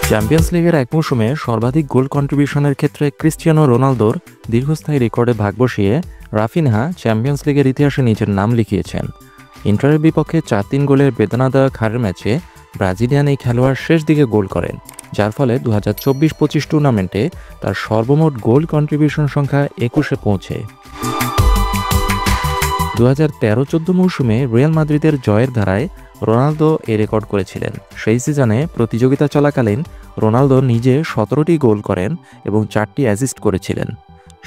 Champions লিগের এক মৌসুমে সর্বাধিক গোল কন্ট্রিবিউশনের ক্ষেত্রে ক্রিস্টিয়ানো রোনালদোর দীর্ঘস্থায়ী রেকর্ডে ভাগ বসিয়ে রাফিনহা চ্যাম্পিয়ন্স লিগের ইতিহাসে নিজের নাম লিখিয়েছেন। ইন্টারের বিপক্ষে 4-3 গোলের বেদনাদায়ক হারের ম্যাচে ব্রাজিলিয়ান এই খেলোয়াড় শেষ দিকে গোল করেন, যার ফলে 2024-25 টুর্নামেন্টে তার সর্বমোট গোল কন্ট্রিবিউশন সংখ্যা 21-এ পৌঁছে। 2013-14 মৌসুমে রিয়াল মাদ্রিদের জয়ের ধারায় রোনালদো এ রেকর্ড করেছিলেন। সেই সিজনে প্রতিযোগিতা চলাকালীন রোনালদো নিজে 17টি গোল করেন এবং 4টি অ্যাসিস্ট করেছিলেন।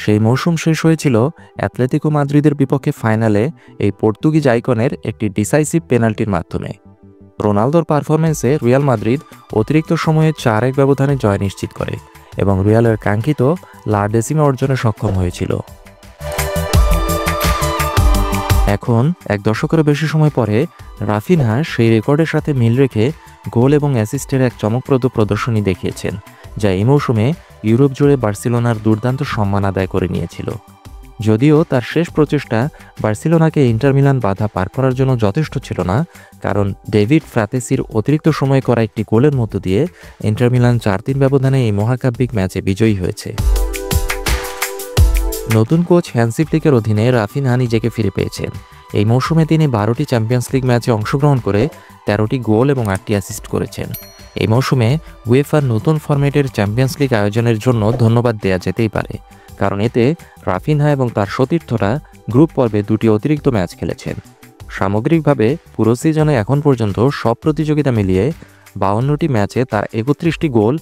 সেই মৌসুম শেষ হয়েছিল অ্যাটলেটিকো মাদ্রিদের বিপক্ষে ফাইনালে এই পর্তুগিজ আইকনের একটি ডিসাইসিভ পেনাল্টির মাধ্যমে। রোনালদোর পারফরম্যান্সে রিয়াল মাদ্রিদ অতিরিক্ত সময়ে 4-1 ব্যবধানে জয় নিশ্চিত করে এবং রিয়ালের কাঙ্ক্ষিত লা ডেসিমা অর্জনে সক্ষম হয়েছিল। এখন এক দশকেরও বেশি সময় পরে রাফিনহা সেই রেকর্ডের সাথে মিল রেখে গোল এবং অ্যাসিস্টের এক চমকপ্রদ প্রদর্শনী দেখিয়েছেন, যা এই মৌসুমে ইউরোপ জুড়ে বার্সেলোনার দুর্দান্ত সম্মান আদায় করে নিয়েছিল। যদিও তার শেষ প্রচেষ্টা বার্সেলোনাকে ইন্টার মিলান বাধা পার করার জন্য যথেষ্ট ছিল না, কারণ ডেভিড ফ্রাতেসির অতিরিক্ত সময় করা একটি গোলের মধ্য দিয়ে ইন্টার মিলান 4-3 ব্যবধানে এই মহাকাব্যিক ম্যাচে বিজয়ী হয়েছে। নতুন কোচ হ্যান্সি ফ্লিকের অধীনে রাফিনহা নিজেকে ফিরে পেয়েছেন। এই মৌসুমে তিনি 12টি চ্যাম্পিয়ন্স লিগ ম্যাচে অংশগ্রহণ করে 13টি গোল এবং 8টি অ্যাসিস্ট করেছেন। এই মৌসুমে উয়েফার নতুন ফরম্যাটের চ্যাম্পিয়ন্স লিগ আয়োজনের জন্য ধন্যবাদ দেওয়া যেতেই পারে, কারণ এতে রাফিনহা এবং তার সতীর্থরা গ্রুপ পর্বে 2টি অতিরিক্ত ম্যাচ খেলেছেন। সামগ্রিকভাবে পুরো সিজনে এখন পর্যন্ত সব প্রতিযোগিতা মিলিয়ে 52টি ম্যাচে তার 31টি গোল